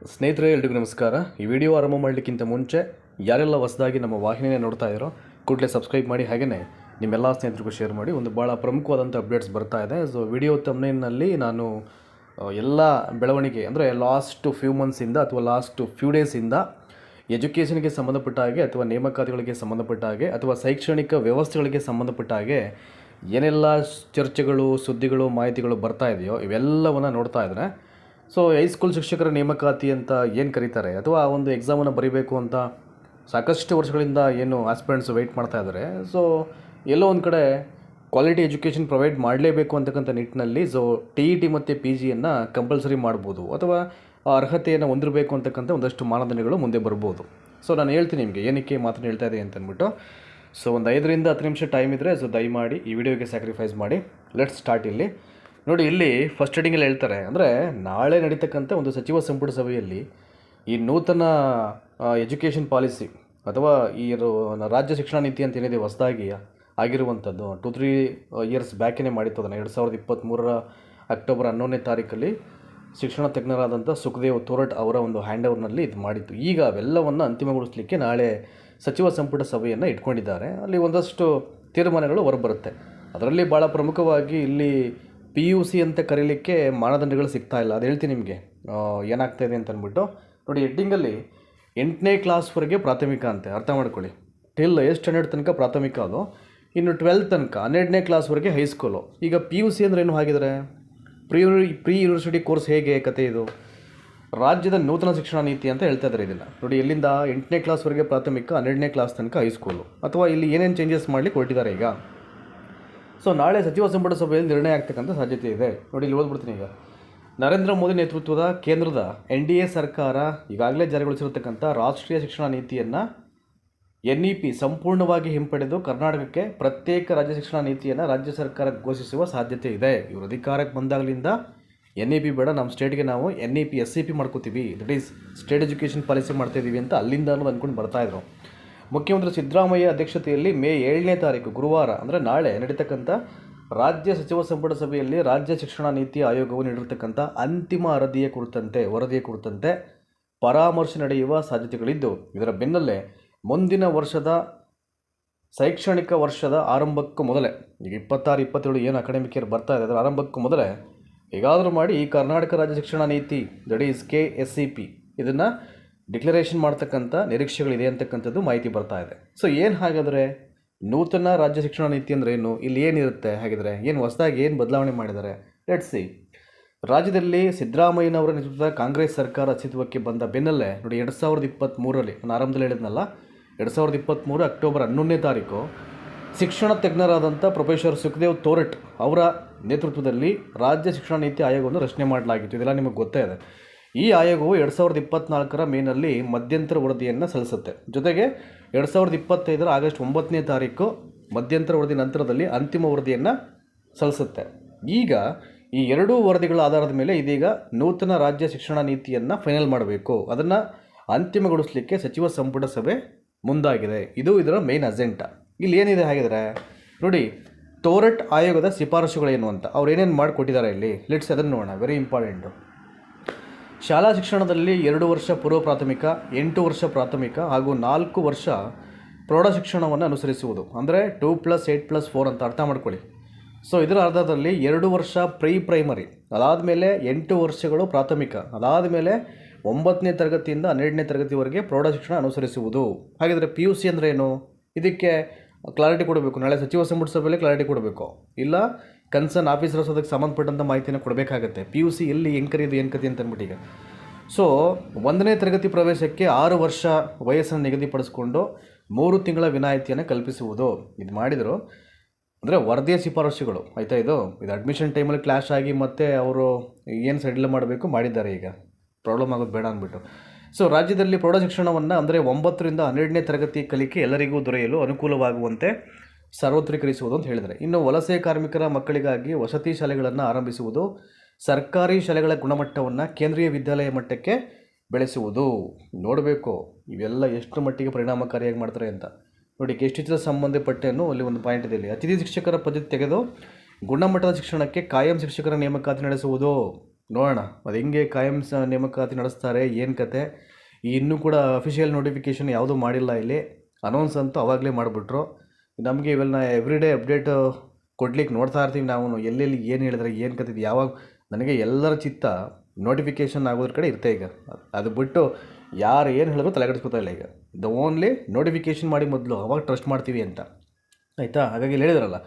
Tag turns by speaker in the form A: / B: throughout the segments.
A: ಸ್ನೇಹಿತರೆ, ಎಲ್ರಿಗೂ ನಮಸ್ಕಾರ. ಈ ವಿಡಿಯೋ ಆರಂಭ ಮಾಡಲಿಕ್ಕಿಂತ ಮುಂಚೆ ಯಾರೆಲ್ಲ ಹೊಸದಾಗಿ ನಮ್ಮ ವಾಹಿನಿನೇ ನೋಡ್ತಾ ಇದ್ದೀರೋ ಕೂಡಲೇ ಸಬ್ಸ್ಕ್ರೈಬ್ ಮಾಡಿ, ಹಾಗೆಯೇ ನಿಮ್ಮೆಲ್ಲ ಸ್ನೇಹಿತರಿಗೂ ಶೇರ್ ಮಾಡಿ. ಒಂದು ಭಾಳ ಪ್ರಮುಖವಾದಂಥ ಅಪ್ಡೇಟ್ಸ್ ಬರ್ತಾ ಇದೆ. ಸೊ ವಿಡಿಯೋ ತಮ್ನೇನಲ್ಲಿ ನಾನು ಎಲ್ಲ ಬೆಳವಣಿಗೆ ಅಂದರೆ ಲಾಸ್ಟ್ ಫ್ಯೂ ಮಂತ್ಸಿಂದ ಅಥವಾ ಲಾಸ್ಟ್ ಫ್ಯೂ ಡೇಸಿಂದ ಎಜುಕೇಷನ್ಗೆ ಸಂಬಂಧಪಟ್ಟ ಹಾಗೆ ಅಥವಾ ನೇಮಕಾತಿಗಳಿಗೆ ಸಂಬಂಧಪಟ್ಟ ಹಾಗೆ ಅಥವಾ ಶೈಕ್ಷಣಿಕ ವ್ಯವಸ್ಥೆಗಳಿಗೆ ಸಂಬಂಧಪಟ್ಟ ಹಾಗೆ ಏನೆಲ್ಲ ಚರ್ಚೆಗಳು, ಸುದ್ದಿಗಳು, ಮಾಹಿತಿಗಳು ಬರ್ತಾ ಇದೆಯೋ ಇವೆಲ್ಲವನ್ನು ನೋಡ್ತಾ ಇದ್ದಾರೆ. ಸೊ ಹೈಸ್ಕೂಲ್ ಶಿಕ್ಷಕರ ನೇಮಕಾತಿ ಅಂತ ಏನು ಕರೀತಾರೆ, ಅಥವಾ ಒಂದು ಎಕ್ಸಾಮನ್ನು ಬರೀಬೇಕು ಅಂತ ಸಾಕಷ್ಟು ವರ್ಷಗಳಿಂದ ಏನು ಆಸ್ಪಿರೆಂಟ್ಸ್ ವೆಯ್ಟ್ ಮಾಡ್ತಾ ಇದ್ದಾರೆ. ಸೊ ಎಲ್ಲೋ ಒಂದು ಕಡೆ ಕ್ವಾಲಿಟಿ ಎಜುಕೇಷನ್ ಪ್ರೊವೈಡ್ ಮಾಡಲೇಬೇಕು ಅಂತಕ್ಕಂಥ ನಿಟ್ಟಿನಲ್ಲಿ TET ಮತ್ತು PGಯನ್ನು ಕಂಪಲ್ಸರಿ ಮಾಡ್ಬೋದು, ಅಥವಾ ಅರ್ಹತೆಯನ್ನು ಹೊಂದಿರಬೇಕು ಅಂತಕ್ಕಂಥ ಒಂದಷ್ಟು ಮಾನದಂಡಗಳು ಮುಂದೆ ಬರ್ಬೋದು. ಸೊ ನಾನು ಹೇಳ್ತೀನಿ ನಿಮಗೆ ಏನಕ್ಕೆ ಮಾತನ್ನು ಹೇಳ್ತಾ ಇದೆ ಅಂತಂದ್ಬಿಟ್ಟು. ಸೊ ಒಂದು 5 ರಿಂದ 10 ನಿಮಿಷ ಟೈಮ್ ಇದ್ದರೆ ದಯಮಾಡಿ ಈ ವಿಡಿಯೋಗೆ ಸ್ಯಾಕ್ರಿಫೈಸ್ ಮಾಡಿ. Let's start. ಇಲ್ಲಿ ನೋಡಿ, ಇಲ್ಲಿ ಫಸ್ಟ್ ಹೆಡಿಂಗಲ್ಲಿ ಹೇಳ್ತಾರೆ, ಅಂದರೆ ನಾಳೆ ನಡೀತಕ್ಕಂಥ ಒಂದು ಸಚಿವ ಸಂಪುಟ ಸಭೆಯಲ್ಲಿ ಈ ನೂತನ ಎಜುಕೇಷನ್ ಪಾಲಿಸಿ ಅಥವಾ ಈ ರಾಜ್ಯ ಶಿಕ್ಷಣ ನೀತಿ ಅಂತ ಏನಿದೆ ಹೊಸದಾಗಿ ಆಗಿರುವಂಥದ್ದು 2-3 ಇಯರ್ಸ್ ಬ್ಯಾಕೇ ಮಾಡಿತ್ತು. ಅದನ್ನು 2023 ಅಕ್ಟೋಬರ್ 11ನೇ ತಾರೀಕಲ್ಲಿ ಶಿಕ್ಷಣ ತಜ್ಞರಾದಂಥ ಸುಖದೇವ್ ತೋರಟ್ ಅವರ ಒಂದು ಹ್ಯಾಂಡ್ ಓವರ್ನಲ್ಲಿ ಇದು ಮಾಡಿತ್ತು. ಈಗ ಅವೆಲ್ಲವನ್ನು ಅಂತಿಮಗೊಳಿಸಲಿಕ್ಕೆ ನಾಳೆ ಸಚಿವ ಸಂಪುಟ ಸಭೆಯನ್ನು ಇಟ್ಕೊಂಡಿದ್ದಾರೆ. ಅಲ್ಲಿ ಒಂದಷ್ಟು ತೀರ್ಮಾನಗಳು ಹೊರಬರುತ್ತೆ. ಅದರಲ್ಲಿ ಭಾಳ ಪ್ರಮುಖವಾಗಿ ಇಲ್ಲಿ PUC ಅಂತ ಕರೀಲಿಕ್ಕೆ ಮಾನದಂಡಗಳು ಸಿಗ್ತಾ ಇಲ್ಲ. ಅದು ಹೇಳ್ತೀನಿ ನಿಮಗೆ ಏನಾಗ್ತಾಯಿದೆ ಅಂತ ಅಂದ್ಬಿಟ್ಟು. ನೋಡಿ, ಹೆಡ್ಡಿಂಗಲ್ಲಿ 8ನೇ ಕ್ಲಾಸ್ವರೆಗೆ ಪ್ರಾಥಮಿಕ ಅಂತೆ, ಅರ್ಥ ಮಾಡ್ಕೊಳ್ಳಿ. ಟಿಲ್ 8th ಸ್ಟ್ಯಾಂಡರ್ಡ್ ತನಕ ಪ್ರಾಥಮಿಕ, ಅದು ಇನ್ನು 12th ತನಕ 12ನೇ ಕ್ಲಾಸ್ವರೆಗೆ ಹೈಸ್ಕೂಲು. ಈಗ PUC ಅಂದರೆ ಏನು ಹಾಗಿದ್ರೆ ಪ್ರೀ ಯೂನಿವರ್ಸಿಟಿ ಕೋರ್ಸ್ ಹೇಗೆ ಕತೆ ಇದು? ರಾಜ್ಯದ ನೂತನ ಶಿಕ್ಷಣ ನೀತಿ ಅಂತ ಹೇಳ್ತಾ ಇದ್ದಾರೆ ಇದನ್ನು. ನೋಡಿ, ಎಲ್ಲಿಂದ 8ನೇ ಕ್ಲಾಸ್ವರೆಗೆ ಪ್ರಾಥಮಿಕ, 12ನೇ ಕ್ಲಾಸ್ ತನಕ ಹೈಸ್ಕೂಲು, ಅಥವಾ ಇಲ್ಲಿ ಏನೇನು ಚೇಂಜಸ್ ಮಾಡಲಿಕ್ಕೆ ಹೊರಟಿದ್ದಾರೆ ಈಗ. ಸೊ ನಾಳೆ ಸಚಿವ ಸಂಪುಟ ಸಭೆಯಲ್ಲಿ ನಿರ್ಣಯ ಆಗ್ತಕ್ಕಂಥ ಸಾಧ್ಯತೆ ಇದೆ. ನೋಡಿ, ಇಲ್ಲಿ ಓದ್ಬಿಡ್ತೀನಿ. ಈಗ ನರೇಂದ್ರ ಮೋದಿ ನೇತೃತ್ವದ ಕೇಂದ್ರದ NDA ಸರ್ಕಾರ ಈಗಾಗಲೇ ಜಾರಿಗೊಳಿಸಿರತಕ್ಕಂಥ ರಾಷ್ಟ್ರೀಯ ಶಿಕ್ಷಣ ನೀತಿಯನ್ನು NEP ಸಂಪೂರ್ಣವಾಗಿ ಹಿಂಪಡೆದು ಕರ್ನಾಟಕಕ್ಕೆ ಪ್ರತ್ಯೇಕ ರಾಜ್ಯ ಶಿಕ್ಷಣ ನೀತಿಯನ್ನು ರಾಜ್ಯ ಸರ್ಕಾರ ಘೋಷಿಸುವ ಸಾಧ್ಯತೆ ಇದೆ. ಇವರು ಅಧಿಕಾರಕ್ಕೆ ಬಂದಾಗಲಿಂದ NEP ಬೇಡ, ನಮ್ಮ ಸ್ಟೇಟ್ಗೆ ನಾವು NEP SEP ಮಾಡ್ಕೋತೀವಿ, that is state education policy ಮಾಡ್ತಾಯಿದ್ದೀವಿ ಅಂತ ಅಲ್ಲಿಂದ ಅನ್ನೋದು ಅಂದ್ಕೊಂಡು ಬರ್ತಾಯಿದ್ರು. ಮುಖ್ಯಮಂತ್ರಿ ಸಿದ್ದರಾಮಯ್ಯ ಅಧ್ಯಕ್ಷತೆಯಲ್ಲಿ ಮೇ 7ನೇ ತಾರೀಕು ಗುರುವಾರ, ಅಂದರೆ ನಾಳೆ ನಡೀತಕ್ಕಂಥ ರಾಜ್ಯ ಸಚಿವ ಸಂಪುಟ ಸಭೆಯಲ್ಲಿ ರಾಜ್ಯ ಶಿಕ್ಷಣ ನೀತಿ ಆಯೋಗವು ನೀಡಿರತಕ್ಕಂಥ ಅಂತಿಮ ವರದಿಯ ಕುರಿತಂತೆ ಪರಾಮರ್ಶೆ ನಡೆಯುವ ಸಾಧ್ಯತೆಗಳಿದ್ದು, ಇದರ ಬೆನ್ನಲ್ಲೇ ಮುಂದಿನ ವರ್ಷದ ಶೈಕ್ಷಣಿಕ ವರ್ಷದ ಆರಂಭಕ್ಕೂ ಮೊದಲೇ, ಈಗ 26-27 ಏನು ಅಕಾಡೆಮಿಕ್ ಇಯರ್ ಬರ್ತಾ ಇದೆ, ಅದರ ಆರಂಭಕ್ಕೂ ಮೊದಲೇ ಹೇಗಾದರೂ ಮಾಡಿ ಈ ಕರ್ನಾಟಕ ರಾಜ್ಯ ಶಿಕ್ಷಣ ನೀತಿ ದಟ್ ಈಸ್ KSEP ಇದನ್ನು ಡಿಕ್ಲರೇಷನ್ ಮಾಡ್ತಕ್ಕಂಥ ನಿರೀಕ್ಷೆಗಳಿದೆ ಅಂತಕ್ಕಂಥದ್ದು ಮಾಹಿತಿ ಬರ್ತಾ ಇದೆ. ಸೊ ಏನು ಹಾಗಾದರೆ ನೂತನ ರಾಜ್ಯ ಶಿಕ್ಷಣ ನೀತಿ ಅಂದರೆ ಏನು, ಇಲ್ಲಿ ಏನಿರುತ್ತೆ, ಹಾಗಿದ್ರೆ ಏನು ಹೊಸದಾಗಿ ಏನು ಬದಲಾವಣೆ ಮಾಡಿದ್ದಾರೆ? Let's see. ರಾಜ್ಯದಲ್ಲಿ ಸಿದ್ದರಾಮಯ್ಯನವರ ನೇತೃತ್ವದ ಕಾಂಗ್ರೆಸ್ ಸರ್ಕಾರ ಅಸ್ತಿತ್ವಕ್ಕೆ ಬಂದ ಬೆನ್ನಲ್ಲೇ ನೋಡಿ 2023ರಲ್ಲಿ ನಾನು ಆರಂಭದಲ್ಲಿ ಹೇಳಿದ್ನಲ್ಲ, 2023 ಅಕ್ಟೋಬರ್ 11ನೇ ತಾರೀಕು ಶಿಕ್ಷಣ ತಜ್ಞರಾದಂಥ ಪ್ರೊಫೆಸರ್ ಸುಖದೇವ್ ತೋರಟ್ ಅವರ ನೇತೃತ್ವದಲ್ಲಿ ರಾಜ್ಯ ಶಿಕ್ಷಣ ನೀತಿ ಆಯೋಗವನ್ನು ರಚನೆ ಮಾಡಲಾಗಿತ್ತು. ಇದೆಲ್ಲ ನಿಮಗೆ ಗೊತ್ತೇ ಇದೆ. ಈ ಆಯೋಗವು 2024 ಮೇನಲ್ಲಿ ಮಧ್ಯಂತರ ವರದಿಯನ್ನು ಸಲ್ಲಿಸುತ್ತೆ. ಜೊತೆಗೆ 2025 ಆಗಸ್ಟ್ 9ನೇ ತಾರೀಕು ಮಧ್ಯಂತರ ವರದಿ ನಂತರದಲ್ಲಿ ಅಂತಿಮ ವರದಿಯನ್ನು ಸಲ್ಲಿಸುತ್ತೆ. ಈಗ ಈ ಎರಡೂ ವರದಿಗಳ ಆಧಾರದ ಮೇಲೆ ಇದೀಗ ನೂತನ ರಾಜ್ಯ ಶಿಕ್ಷಣ ನೀತಿಯನ್ನು ಫೈನಲ್ ಮಾಡಬೇಕು, ಅದನ್ನು ಅಂತಿಮಗೊಳಿಸಲಿಕ್ಕೆ ಸಚಿವ ಸಂಪುಟ ಸಭೆ ಮುಂದಾಗಿದೆ. ಇದು ಇದರ ಮೇನ್ ಅಜೆಂಡಾ. ಇಲ್ಲಿ ಏನಿದೆ ಹಾಗಿದ್ರೆ ನೋಡಿ, ತೋರಟ್ ಆಯೋಗದ ಶಿಫಾರಸುಗಳೇನು ಅಂತ ಅವ್ರು ಏನೇನು ಮಾಡಿಕೊಟ್ಟಿದ್ದಾರೆ ಇಲ್ಲಿ, ಲೆಟ್ಸ್ ಅದನ್ನು ನೋಡೋಣ. Very important. ಶಾಲಾ ಶಿಕ್ಷಣದಲ್ಲಿ 2 ವರ್ಷ ಪೂರ್ವ ಪ್ರಾಥಮಿಕ, 8 ವರ್ಷ ಪ್ರಾಥಮಿಕ ಹಾಗೂ 4 ವರ್ಷ ಪ್ರೌಢ ಶಿಕ್ಷಣವನ್ನು ಅನುಸರಿಸುವುದು, ಅಂದರೆ 2+8+4 ಅಂತ ಅರ್ಥ ಮಾಡ್ಕೊಳ್ಳಿ. ಸೊ ಇದರ ಅರ್ಧದಲ್ಲಿ 2 ವರ್ಷ ಪ್ರೈಮರಿ, ಅದಾದಮೇಲೆ 8 ವರ್ಷಗಳು ಪ್ರಾಥಮಿಕ, ಅದಾದಮೇಲೆ 9ನೇ ತರಗತಿಯಿಂದ 12ನೇ ತರಗತಿವರೆಗೆ ಪ್ರೌಢ ಶಿಕ್ಷಣ ಅನುಸರಿಸುವುದು. ಹಾಗಿದ್ರೆ PUC ಅಂದರೆ ಏನು? ಇದಕ್ಕೆ ಕ್ಲಾರಿಟಿ ಕೊಡಬೇಕು. ನಾಳೆ ಸಚಿವ ಸಂಪುಟ ಸಭೆಯಲ್ಲಿ ಕ್ಲಾರಿಟಿ ಕೊಡಬೇಕು, ಇಲ್ಲ ಕನ್ಸರ್ನ್ ಆಫೀಸರ್ಸ್ ಅದಕ್ಕೆ ಸಂಬಂಧಪಟ್ಟಂಥ ಮಾಹಿತಿಯನ್ನು ಕೊಡಬೇಕಾಗತ್ತೆ. PUC ಎಲ್ಲಿ ಹೆಂಗೆ ಏನು ಕತೆ ಅಂತ ಅಂದ್ಬಿಟ್ಟು. ಈಗ ಸೊ 1ನೇ ತರಗತಿ ಪ್ರವೇಶಕ್ಕೆ 6 ವರ್ಷ ವಯಸ್ಸನ್ನು ನಿಗದಿಪಡಿಸ್ಕೊಂಡು 3 ತಿಂಗಳ ವಿನಾಯಿತಿಯನ್ನು ಕಲ್ಪಿಸುವುದು. ಇದು ಮಾಡಿದರು ಅಂದರೆ ವರದಿಯ ಶಿಫಾರಸುಗಳು ಆಯಿತಾ. ಇದು ಅಡ್ಮಿಷನ್ ಟೈಮಲ್ಲಿ ಕ್ಲಾಶ್ ಆಗಿ ಮತ್ತೆ ಅವರು ಏನು ಸೆಡ್ಲ್ ಮಾಡಬೇಕು ಮಾಡಿದ್ದಾರೆ. ಈಗ ಪ್ರಾಬ್ಲಮ್ ಆಗೋದು ಬೇಡ ಅಂದ್ಬಿಟ್ಟು. ಸೊ ರಾಜ್ಯದಲ್ಲಿ ಪ್ರೌಢ ಶಿಕ್ಷಣವನ್ನು ಅಂದರೆ 9 ರಿಂದ 12ನೇ ತರಗತಿ ಕಲಿಕೆ ಎಲ್ಲರಿಗೂ ದೊರೆಯಲು ಅನುಕೂಲವಾಗುವಂತೆ ಸಾರ್ವತ್ರೀಕರಿಸುವುದು ಅಂತ ಹೇಳಿದರೆ, ಇನ್ನು ವಲಸೆ ಕಾರ್ಮಿಕರ ಮಕ್ಕಳಿಗಾಗಿ ವಸತಿ ಶಾಲೆಗಳನ್ನು ಆರಂಭಿಸುವುದು, ಸರ್ಕಾರಿ ಶಾಲೆಗಳ ಗುಣಮಟ್ಟವನ್ನು ಕೇಂದ್ರೀಯ ವಿದ್ಯಾಲಯ ಮಟ್ಟಕ್ಕೆ ಬೆಳೆಸುವುದು. ನೋಡಬೇಕು ಇವೆಲ್ಲ ಎಷ್ಟು ಮಟ್ಟಿಗೆ ಪರಿಣಾಮಕಾರಿಯಾಗಿ ಮಾಡ್ತಾರೆ ಅಂತ. ನೋಡಿ, ಗೆಸ್ಟ್ ಸಂಬಂಧಪಟ್ಟೇನು ಅಲ್ಲಿ ಒಂದು ಪಾಯಿಂಟ್ ಇದೆ. ಇಲ್ಲಿ ಅತಿಥಿ ಶಿಕ್ಷಕರ ಪದ್ಧತಿ ತೆಗೆದು ಗುಣಮಟ್ಟದ ಶಿಕ್ಷಣಕ್ಕೆ ಕಾಯಂ ಶಿಕ್ಷಕರ ನೇಮಕಾತಿ ನಡೆಸುವುದು. ನೋಡೋಣ ಅದು ಹೆಂಗೆ ಕಾಯಂ ನೇಮಕಾತಿ ನಡೆಸ್ತಾರೆ, ಏನು ಕತೆ. ಇನ್ನೂ ಕೂಡ ಅಫಿಷಿಯಲ್ ನೋಟಿಫಿಕೇಷನ್ ಯಾವುದೂ ಮಾಡಿಲ್ಲ ಇಲ್ಲಿ. ಅನೌನ್ಸ್ ಅಂತೂ ಅವಾಗಲೇ ಮಾಡಿಬಿಟ್ರು. ನಮಗೆ ಇವೆಲ್ಲ ಎವ್ರಿಡೇ ಅಪ್ಡೇಟ್ ಕೊಡ್ಲಿಕ್ಕೆ ನೋಡ್ತಾ ಇರ್ತೀವಿ ನಾವು, ಎಲ್ಲೆಲ್ಲಿ ಏನು ಹೇಳಿದ್ರೆ ಏನು ಕತೆ ಯಾವಾಗ. ನನಗೆ ಎಲ್ಲರ ಚಿತ್ತ ನೋಟಿಫಿಕೇಷನ್ ಆಗೋದ್ರ ಕಡೆ ಇರುತ್ತೆ ಈಗ. ಅದು ಬಿಟ್ಟು ಯಾರು ಏನು ಹೇಳಿದ್ರು ತಲೆ ಕೆಡಿಸ್ಕೊತಾ ಇಲ್ಲ ಈಗ. ಓನ್ಲಿ ನೋಟಿಫಿಕೇಷನ್ ಮಾಡಿ ಮೊದಲು, ಅವಾಗ ಟ್ರಸ್ಟ್ ಮಾಡ್ತೀವಿ ಅಂತ, ಆಯಿತಾ. ಹಾಗಾಗಿ ಹೇಳಿದ್ರಲ್ಲ,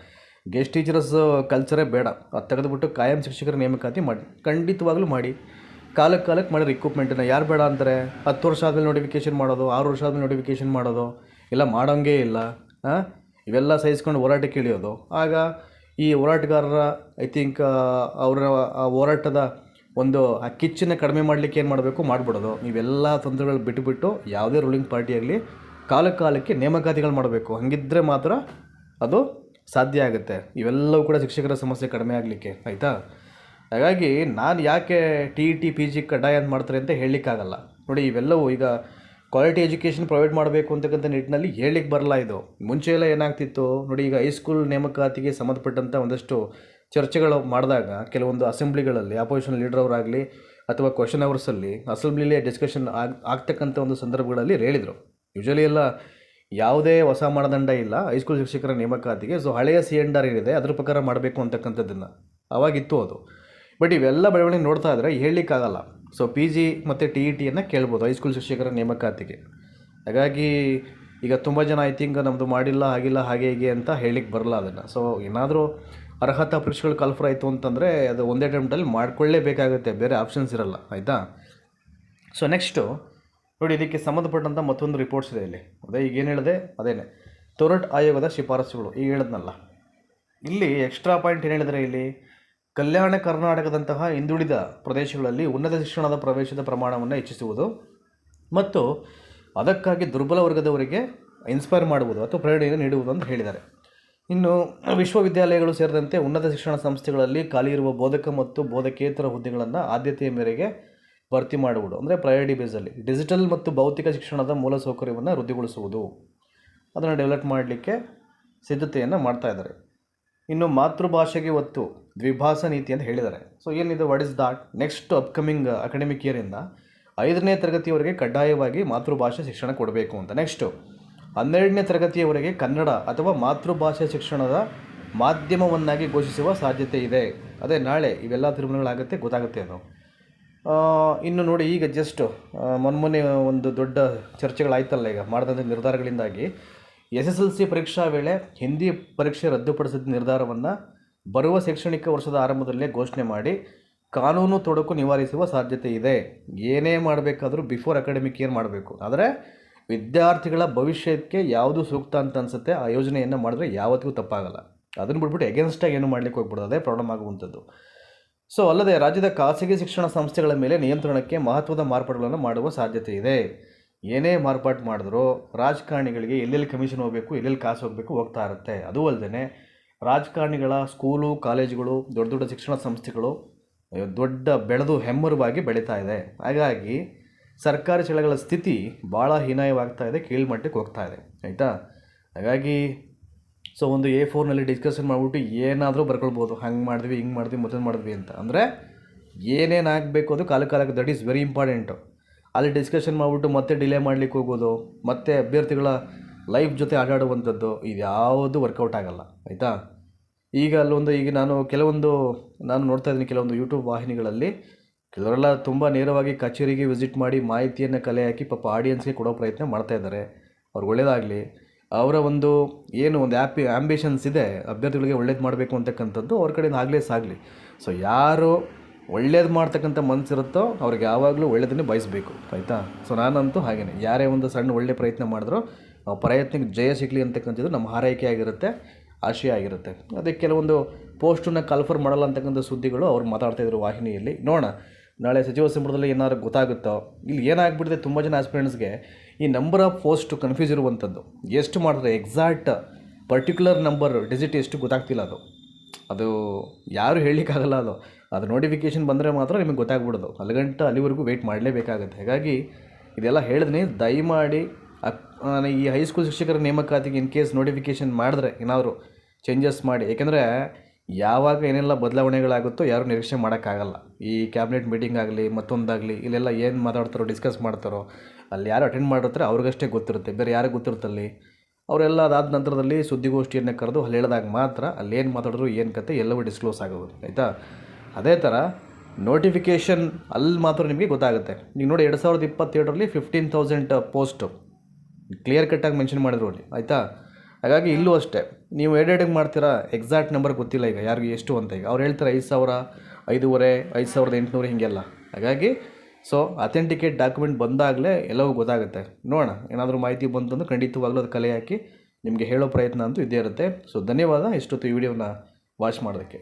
A: ಗೆಸ್ಟ್ ಟೀಚರ್ಸ್ ಕಲ್ಚರೇ ಬೇಡ, ಅದು ತೆಗೆದುಬಿಟ್ಟು ಕಾಯಂ ಶಿಕ್ಷಕರ ನೇಮಕಾತಿ ಮಾಡಿ, ಖಂಡಿತವಾಗ್ಲೂ ಮಾಡಿ. ಕಾಲಕ್ಕೆ ಮಾಡಿ ರಿಕ್ರೂಟ್ಮೆಂಟನ್ನು. ಯಾರು ಬೇಡ ಅಂತಾರೆ? 10 ವರ್ಷ ಆದಮೇಲೆ ನೋಟಿಫಿಕೇಷನ್ ಮಾಡೋದು, 6 ವರ್ಷ ಆದಮೇಲೆ ನೋಟಿಫಿಕೇಷನ್ ಮಾಡೋದು, ಇಲ್ಲ ಮಾಡೋಂಗೇ ಇಲ್ಲ. ಇವೆಲ್ಲ ಸಹಿಸ್ಕೊಂಡು ಹೋರಾಟಕ್ಕೆ ಇಳಿಯೋದು. ಆಗ ಈ ಹೋರಾಟಗಾರರ ಐ ಥಿಂಕ್ ಅವರ ಆ ಹೋರಾಟದ ಒಂದು ಆ ಕಿಚ್ಚನ್ನು ಕಡಿಮೆ ಮಾಡಲಿಕ್ಕೆ ಏನು ಮಾಡಬೇಕು ಮಾಡಿಬಿಡೋದು. ಇವೆಲ್ಲ ತೊಂದರೆಗಳು ಬಿಟ್ಟುಬಿಟ್ಟು ಯಾವುದೇ ರೂಲಿಂಗ್ ಪಾರ್ಟಿ ಆಗಲಿ ಕಾಲಕ್ಕೆ ನೇಮಕಾತಿಗಳು ಮಾಡಬೇಕು. ಹಾಗಿದ್ದರೆ ಮಾತ್ರ ಅದು ಸಾಧ್ಯ ಆಗುತ್ತೆ. ಇವೆಲ್ಲವೂ ಕೂಡ ಶಿಕ್ಷಕರ ಸಮಸ್ಯೆ ಕಡಿಮೆ ಆಗಲಿಕ್ಕೆ, ಆಯಿತಾ. ಹಾಗಾಗಿ ನಾನು ಯಾಕೆ TET PG ಕಡ್ಡಾಯ ಅಂತ ಮಾಡ್ತಾರೆ ಅಂತ ಹೇಳಲಿಕ್ಕಾಗಲ್ಲ. ನೋಡಿ, ಇವೆಲ್ಲವೂ ಈಗ ಕ್ವಾಲಿಟಿ ಎಜುಕೇಷನ್ ಪ್ರೊವೈಡ್ ಮಾಡಬೇಕು ಅಂತಕ್ಕಂಥ ನಿಟ್ಟಿನಲ್ಲಿ ಹೇಳಲಿಕ್ಕೆ ಬರಲ್ಲ. ಇದು ಮುಂಚೆ ಎಲ್ಲ ಏನಾಗ್ತಿತ್ತು ನೋಡಿ, ಈಗ ಹೈಸ್ಕೂಲ್ ನೇಮಕಾತಿಗೆ ಸಂಬಂಧಪಟ್ಟಂಥ ಒಂದಷ್ಟು ಚರ್ಚೆಗಳು ಮಾಡಿದಾಗ ಕೆಲವೊಂದು ಅಸೆಂಬ್ಲಿಗಳಲ್ಲಿ ಅಪೋಸಿಷನ್ ಲೀಡರ್ ಅವರಾಗಲಿ ಅಥವಾ ಕ್ವಶನ್ ಅವರ್ಸಲ್ಲಿ ಅಸೆಂಬ್ಲಿಲೇ ಡಿಸ್ಕಷನ್ ಆಗ್ತಕ್ಕಂಥ ಒಂದು ಸಂದರ್ಭಗಳಲ್ಲಿ ಹೇಳಿದರು. ಯೂಶಲಿ ಎಲ್ಲ ಯಾವುದೇ ಹೊಸ ಮಾನದಂಡ ಇಲ್ಲ ಹೈಸ್ಕೂಲ್ ಶಿಕ್ಷಕರ ನೇಮಕಾತಿಗೆ. ಸೊ ಹಳೆಯ CNR ಏನಿದೆ ಅದ್ರ ಪ್ರಕಾರ ಮಾಡಬೇಕು ಅಂತಕ್ಕಂಥದ್ದನ್ನು ಅವಾಗಿತ್ತು ಅದು. ಬಟ್ ಇವೆಲ್ಲ ಬೆಳವಣಿಗೆ ನೋಡ್ತಾ ಇದ್ದರೆ ಹೇಳಲಿಕ್ಕಾಗಲ್ಲ. ಸೊ PG ಮತ್ತು TETಯನ್ನು ಕೇಳ್ಬೋದು ಹೈಸ್ಕೂಲ್ ಶಿಕ್ಷಕರ ನೇಮಕಾತಿಗೆ. ಹಾಗಾಗಿ ಈಗ ತುಂಬ ಜನ ಐ ಥಿಂಕ್ ನಮ್ಮದು ಮಾಡಿಲ್ಲ, ಆಗಿಲ್ಲ, ಹಾಗೆ ಹೀಗೆ ಅಂತ ಹೇಳಲಿಕ್ಕೆ ಬರಲ್ಲ ಅದನ್ನು. ಸೊ ಏನಾದರೂ ಅರ್ಹತಾ ಪರೀಕ್ಷೆಗಳು ಕಾಲ್ಫರ್ ಆಯಿತು ಅಂತಂದರೆ ಅದು ಒಂದೇ ಟೈಮ್ದಲ್ಲಿ ಮಾಡ್ಕೊಳ್ಳೇಬೇಕಾಗುತ್ತೆ, ಬೇರೆ ಆಪ್ಷನ್ಸ್ ಇರಲ್ಲ, ಆಯಿತಾ. ಸೊ ನೆಕ್ಸ್ಟು ನೋಡಿ, ಇದಕ್ಕೆ ಸಂಬಂಧಪಟ್ಟಂಥ ಮತ್ತೊಂದು ರಿಪೋರ್ಟ್ಸ್ ಇದೆ ಇಲ್ಲಿ. ಅದೇ ಈಗ ಏನು ಹೇಳಿದೆ ಅದೇನೆ, ಥೋರಟ್ ಆಯೋಗದ ಶಿಫಾರಸುಗಳು ಈಗ ಹೇಳಿದ್ನಲ್ಲ. ಇಲ್ಲಿ ಎಕ್ಸ್ಟ್ರಾ ಪಾಯಿಂಟ್ ಏನು ಹೇಳಿದರೆ, ಇಲ್ಲಿ ಕಲ್ಯಾಣ ಕರ್ನಾಟಕದಂತಹ ಹಿಂದುಳಿದ ಪ್ರದೇಶಗಳಲ್ಲಿ ಉನ್ನತ ಶಿಕ್ಷಣದ ಪ್ರವೇಶದ ಪ್ರಮಾಣವನ್ನು ಹೆಚ್ಚಿಸುವುದು ಮತ್ತು ಅದಕ್ಕಾಗಿ ದುರ್ಬಲ ವರ್ಗದವರಿಗೆ ಇನ್ಸ್ಪೈರ್ ಮಾಡುವುದು ಅಥವಾ ಪ್ರೇರಣೆಯನ್ನು ನೀಡುವುದು ಅಂತ ಹೇಳಿದ್ದಾರೆ. ಇನ್ನು ವಿಶ್ವವಿದ್ಯಾಲಯಗಳು ಸೇರಿದಂತೆ ಉನ್ನತ ಶಿಕ್ಷಣ ಸಂಸ್ಥೆಗಳಲ್ಲಿ ಖಾಲಿ ಇರುವ ಬೋಧಕ ಮತ್ತು ಬೋಧಕೇತರ ಹುದ್ದೆಗಳನ್ನು ಆದ್ಯತೆಯ ಮೇರೆಗೆ ಭರ್ತಿ ಮಾಡುವುದು, ಅಂದರೆ ಪ್ರಯಾರಿಟಿ ಬೇಸಲ್ಲಿ. ಡಿಜಿಟಲ್ ಮತ್ತು ಭೌತಿಕ ಶಿಕ್ಷಣದ ಮೂಲಸೌಕರ್ಯವನ್ನು ವೃದ್ಧಿಗೊಳಿಸುವುದು, ಅದನ್ನು ಡೆವಲಪ್ ಮಾಡಲಿಕ್ಕೆ ಸಿದ್ಧತೆಯನ್ನು ಮಾಡ್ತಾ ಇದ್ದಾರೆ. ಇನ್ನು ಮಾತೃಭಾಷೆಗೆ ಒತ್ತು, ದ್ವಿಭಾಷಾ ನೀತಿ ಅಂತ ಹೇಳಿದ್ದಾರೆ. ಸೊ ಏನಿದೆ, what is that? Next upcoming academic ಇಯರಿಂದ 5ನೇ ತರಗತಿಯವರೆಗೆ ಕಡ್ಡಾಯವಾಗಿ ಮಾತೃಭಾಷೆ ಶಿಕ್ಷಣ ಕೊಡಬೇಕು ಅಂತ. ನೆಕ್ಸ್ಟು 12ನೇ ತರಗತಿಯವರೆಗೆ ಕನ್ನಡ ಅಥವಾ ಮಾತೃಭಾಷೆ ಶಿಕ್ಷಣದ ಮಾಧ್ಯಮವನ್ನಾಗಿ ಘೋಷಿಸುವ ಸಾಧ್ಯತೆ ಇದೆ. ಅದೇ ನಾಳೆ ಇವೆಲ್ಲ ತೀರ್ಮಾನಗಳಾಗುತ್ತೆ, ಗೊತ್ತಾಗುತ್ತೆ ಅದು. ಇನ್ನು ನೋಡಿ, ಈಗ ಜಸ್ಟ್ ಮೊನ್ನೆ ಒಂದು ದೊಡ್ಡ ಚರ್ಚೆಗಳಾಯ್ತಲ್ಲ ಈಗ ಮಾಡಿದಂಥ ನಿರ್ಧಾರಗಳಿಂದಾಗಿ SSLC ಪರೀಕ್ಷಾ ವೇಳೆ ಹಿಂದಿ ಪರೀಕ್ಷೆ ರದ್ದುಪಡಿಸಿದ ನಿರ್ಧಾರವನ್ನು ಬರುವ ಶೈಕ್ಷಣಿಕ ವರ್ಷದ ಆರಂಭದಲ್ಲೇ ಘೋಷಣೆ ಮಾಡಿ ಕಾನೂನು ತೊಡಕು ನಿವಾರಿಸುವ ಸಾಧ್ಯತೆ ಇದೆ. ಏನೇ ಮಾಡಬೇಕಾದ್ರೂ ಬಿಫೋರ್ ಅಕಾಡೆಮಿಕ್ ಇಯರ್ ಮಾಡಬೇಕು. ಆದರೆ ವಿದ್ಯಾರ್ಥಿಗಳ ಭವಿಷ್ಯಕ್ಕೆ ಯಾವುದು ಸೂಕ್ತ ಅಂತ ಅನಿಸುತ್ತೆ ಆ ಯೋಜನೆಯನ್ನು ಮಾಡಿದ್ರೆ ಯಾವತ್ತಿಗೂ ತಪ್ಪಾಗಲ್ಲ. ಅದನ್ನು ಬಿಟ್ಬಿಟ್ಟು ಎಗೇನ್ಸ್ಟಾಗಿ ಏನು ಮಾಡಲಿಕ್ಕೆ ಹೋಗ್ಬಿಡೋದು, ಅದೇ ಪ್ರಾಬ್ಲಮ್ ಆಗುವಂಥದ್ದು. ಸೊ ಅಲ್ಲದೆ ರಾಜ್ಯದ ಖಾಸಗಿ ಶಿಕ್ಷಣ ಸಂಸ್ಥೆಗಳ ಮೇಲೆ ನಿಯಂತ್ರಣಕ್ಕೆ ಮಹತ್ವದ ಮಾರ್ಪಾಡುಗಳನ್ನು ಮಾಡುವ ಸಾಧ್ಯತೆ ಇದೆ. ಏನೇ ಮಾರ್ಪಾಟು ಮಾಡಿದ್ರೂ ರಾಜಕಾರಣಿಗಳಿಗೆ ಎಲ್ಲೆಲ್ಲಿ ಕಮಿಷನ್ ಹೋಗಬೇಕು, ಎಲ್ಲೆಲ್ಲಿ ಕಾಸು ಹೋಗಬೇಕು ಹೋಗ್ತಾ ಇರುತ್ತೆ. ಅದೂ ಅಲ್ಲದೆ ರಾಜಕಾರಣಿಗಳ ಸ್ಕೂಲು, ಕಾಲೇಜುಗಳು, ದೊಡ್ಡ ದೊಡ್ಡ ಶಿಕ್ಷಣ ಸಂಸ್ಥೆಗಳು ದೊಡ್ಡ ಬೆಳೆದು ಹೆಮ್ಮರವಾಗಿ ಬೆಳೀತಾ ಇದೆ. ಹಾಗಾಗಿ ಸರ್ಕಾರಿ ಶಾಲೆಗಳ ಸ್ಥಿತಿ ಭಾಳ ಹೀನಾಯವಾಗ್ತಾ ಇದೆ, ಕೀಳ್ಮಟ್ಟಕ್ಕೆ ಹೋಗ್ತಾ ಇದೆ, ಆಯಿತಾ. ಹಾಗಾಗಿ ಸೊ ಒಂದು A4ನಲ್ಲಿ ಡಿಸ್ಕಷನ್ ಮಾಡಿಬಿಟ್ಟು ಏನಾದರೂ ಬರ್ಕೊಳ್ಬೋದು, ಹಂಗೆ ಮಾಡಿದ್ವಿ, ಹಿಂಗೆ ಮಾಡಿದ್ವಿ, ಮತ್ತೊಂದು ಮಾಡಿದ್ವಿ ಅಂತ. ಅಂದರೆ ಏನೇನು ಆಗಬೇಕು ಅದು ಕಾಲಕ್ಕೆ ದಟ್ ಈಸ್ ವೆರಿ ಇಂಪಾರ್ಟೆಂಟು. ಅಲ್ಲಿ ಡಿಸ್ಕಷನ್ ಮಾಡಿಬಿಟ್ಟು ಮತ್ತೆ ಡಿಲೇ ಮಾಡಲಿಕ್ಕೆ ಹೋಗೋದು, ಮತ್ತು ಅಭ್ಯರ್ಥಿಗಳ ಲೈಫ್ ಜೊತೆ ಆಟಾಡುವಂಥದ್ದು, ಇದು ಯಾವುದು ವರ್ಕೌಟ್ ಆಗೋಲ್ಲ, ಆಯಿತಾ. ಈಗ ಈಗ ನಾನು ನೋಡ್ತಾ ಇದ್ದೀನಿ ಕೆಲವೊಂದು ಯೂಟ್ಯೂಬ್ ವಾಹಿನಿಗಳಲ್ಲಿ ಕೆಲವರೆಲ್ಲ ತುಂಬ ನೇರವಾಗಿ ಕಚೇರಿಗೆ ವಿಸಿಟ್ ಮಾಡಿ ಮಾಹಿತಿಯನ್ನು ಕಲೆ ಹಾಕಿ ಪಾಪ ಆಡಿಯನ್ಸ್ಗೆ ಕೊಡೋ ಪ್ರಯತ್ನ ಮಾಡ್ತಾ ಇದ್ದಾರೆ. ಅವ್ರಿಗೆ ಒಳ್ಳೆಯದಾಗಲಿ. ಅವರ ಒಂದು ಆ್ಯಂಬಿಷನ್ಸ್ ಇದೆ ಅಭ್ಯರ್ಥಿಗಳಿಗೆ ಒಳ್ಳೇದು ಮಾಡಬೇಕು ಅಂತಕ್ಕಂಥದ್ದು, ಅವ್ರ ಕಡೆಯಿಂದ ಆಗಲೇ ಸಾಗಲಿ. ಸೊ ಯಾರು ಒಳ್ಳೇದು ಮಾಡ್ತಕ್ಕಂಥ ಮನಸ್ಸಿರುತ್ತೋ ಅವ್ರಿಗೆ ಯಾವಾಗಲೂ ಒಳ್ಳೆಯದನ್ನೇ ಬಯಸಬೇಕು, ಆಯಿತಾ. ಸೊ ನಾನಂತೂ ಹಾಗೇನೆ, ಯಾರೇ ಒಂದು ಸಣ್ಣ ಒಳ್ಳೆ ಪ್ರಯತ್ನ ಮಾಡಿದ್ರೂ ಆ ಪ್ರಯತ್ನಕ್ಕೆ ಜಯ ಸಿಗಲಿ ಅಂತಕ್ಕಂಥದ್ದು ನಮ್ಮ ಹಾರೈಕೆ ಆಗಿರುತ್ತೆ, ಆಶಯ ಆಗಿರುತ್ತೆ. ಅದಕ್ಕೆ ಕೆಲವೊಂದು ಪೋಸ್ಟನ್ನು ಕನ್ಫರ್ಮ್ ಮಾಡಲ್ಲ ಅಂತಕ್ಕಂಥ ಸುದ್ದಿಗಳು ಅವ್ರು ಮಾತಾಡ್ತಾಯಿದ್ರು ವಾಹಿನಿಯಲ್ಲಿ. ನೋಡೋಣ ನಾಳೆ ಸಚಿವ ಸಂಪುಟದಲ್ಲಿ ಏನಾದ್ರು ಗೊತ್ತಾಗುತ್ತೋ. ಇಲ್ಲಿ ಏನಾಗ್ಬಿಟ್ಟಿದೆ, ತುಂಬ ಜನ ಆಸ್ಪಿರೆಂಟ್ಸ್ಗೆ ಈ ನಂಬರ್ ಆಫ್ ಪೋಸ್ಟ್ ಕನ್ಫ್ಯೂಸ್ ಇರುವಂಥದ್ದು. ಎಷ್ಟು ಮಾಡಿದ್ರೆ ಎಕ್ಸಾಕ್ಟ್ ಪರ್ಟಿಕ್ಯುಲರ್ ನಂಬರ್ ಡಿಜಿಟ್ ಎಷ್ಟು ಗೊತ್ತಾಗ್ತಿಲ್ಲ. ಅದು ಯಾರು ಹೇಳಲಿಕ್ಕಾಗಲ್ಲ. ಅದು ನೋಟಿಫಿಕೇಷನ್ ಬಂದರೆ ಮಾತ್ರ ನಿಮಗೆ ಗೊತ್ತಾಗ್ಬಿಡೋದು. ಅಲ್ಲಿವರೆಗೂ ವೆಯ್ಟ್ ಮಾಡಲೇಬೇಕಾಗುತ್ತೆ. ಹಾಗಾಗಿ ಇದೆಲ್ಲ ಹೇಳಿದ್ನಿ, ದಯಮಾಡಿ ಈ ಹೈಸ್ಕೂಲ್ ಶಿಕ್ಷಕರ ನೇಮಕಾತಿಗೆ ಇನ್ ಕೇಸ್ ನೋಟಿಫಿಕೇಷನ್ ಮಾಡಿದ್ರೆ ಏನಾದರೂ ಚೇಂಜಸ್ ಮಾಡಿ. ಏಕೆಂದರೆ ಯಾವಾಗ ಏನೆಲ್ಲ ಬದಲಾವಣೆಗಳಾಗುತ್ತೋ ಯಾರೂ ನಿರೀಕ್ಷೆ ಮಾಡೋಕ್ಕಾಗಲ್ಲ. ಈ ಕ್ಯಾಬಿನೆಟ್ ಮೀಟಿಂಗ್ ಆಗಲಿ ಮತ್ತೊಂದಾಗಲಿ ಇಲ್ಲೆಲ್ಲ ಏನು ಮಾತಾಡ್ತಾರೋ ಡಿಸ್ಕಸ್ ಮಾಡ್ತಾರೋ ಅಲ್ಲಿ ಯಾರು ಅಟೆಂಡ್ ಮಾಡಿರ್ತಾರೆ ಅವ್ರಿಗಷ್ಟೇ ಗೊತ್ತಿರುತ್ತೆ, ಬೇರೆ ಯಾರಿಗೆ ಗೊತ್ತಿರುತ್ತಲ್ಲಿ. ಅವರೆಲ್ಲ ಅದಾದ ನಂತರದಲ್ಲಿ ಸುದ್ದಿಗೋಷ್ಠಿಯನ್ನು ಕರೆದು ಅಲ್ಲಿ ಹೇಳಿದಾಗ ಮಾತ್ರ ಅಲ್ಲಿ ಏನು ಮಾತಾಡಿದ್ರು ಏನು ಕತೆ ಎಲ್ಲವೂ ಡಿಸ್ಕ್ಲೋಸ್ ಆಗೋದು, ಆಯಿತಾ. ಅದೇ ಥರ ನೋಟಿಫಿಕೇಷನ್ ಅಲ್ಲಿ ಮಾತ್ರ ನಿಮಗೆ ಗೊತ್ತಾಗುತ್ತೆ. ಈಗ ನೋಡಿ 2022ರಲ್ಲಿ 15,000 ಪೋಸ್ಟು ಕ್ಲಿಯರ್ ಕಟ್ಟಾಗಿ ಮೆನ್ಷನ್ ಮಾಡಿದ್ರು ಅಲ್ಲಿ, ಆಯಿತಾ. ಹಾಗಾಗಿ ಇಲ್ಲೂ ಅಷ್ಟೇ ನೀವು ಎಡಿಟಿಂಗ್ ಮಾಡ್ತೀರಾ, ಎಕ್ಸಾಕ್ಟ್ ನಂಬರ್ ಗೊತ್ತಿಲ್ಲ ಈಗ ಯಾರಿಗೆ ಎಷ್ಟು ಅಂತ. ಈಗ ಅವ್ರು ಹೇಳ್ತಾರೆ 5,000, 5,500, 5,800 ಹೀಗೆಲ್ಲ. ಹಾಗಾಗಿ ಸೊ ಅಥೆಂಟಿಕೇಟ್ ಡಾಕ್ಯುಮೆಂಟ್ ಬಂದಾಗಲೇ ಎಲ್ಲವೂ ಗೊತ್ತಾಗುತ್ತೆ. ನೋಡೋಣ ಏನಾದರೂ ಮಾಹಿತಿ ಬಂತಂದ್ರೆ ಖಂಡಿತವಾಗ್ಲೂ ಅದು ಕಲೆ ಹಾಕಿ ನಿಮಗೆ ಹೇಳೋ ಪ್ರಯತ್ನ ಅಂತೂ ಇದ್ದೇ ಇರುತ್ತೆ. ಸೊ ಧನ್ಯವಾದ ಇಷ್ಟೊತ್ತು ಈ ವಿಡಿಯೋನ ವಾಚ್ ಮಾಡೋದಕ್ಕೆ.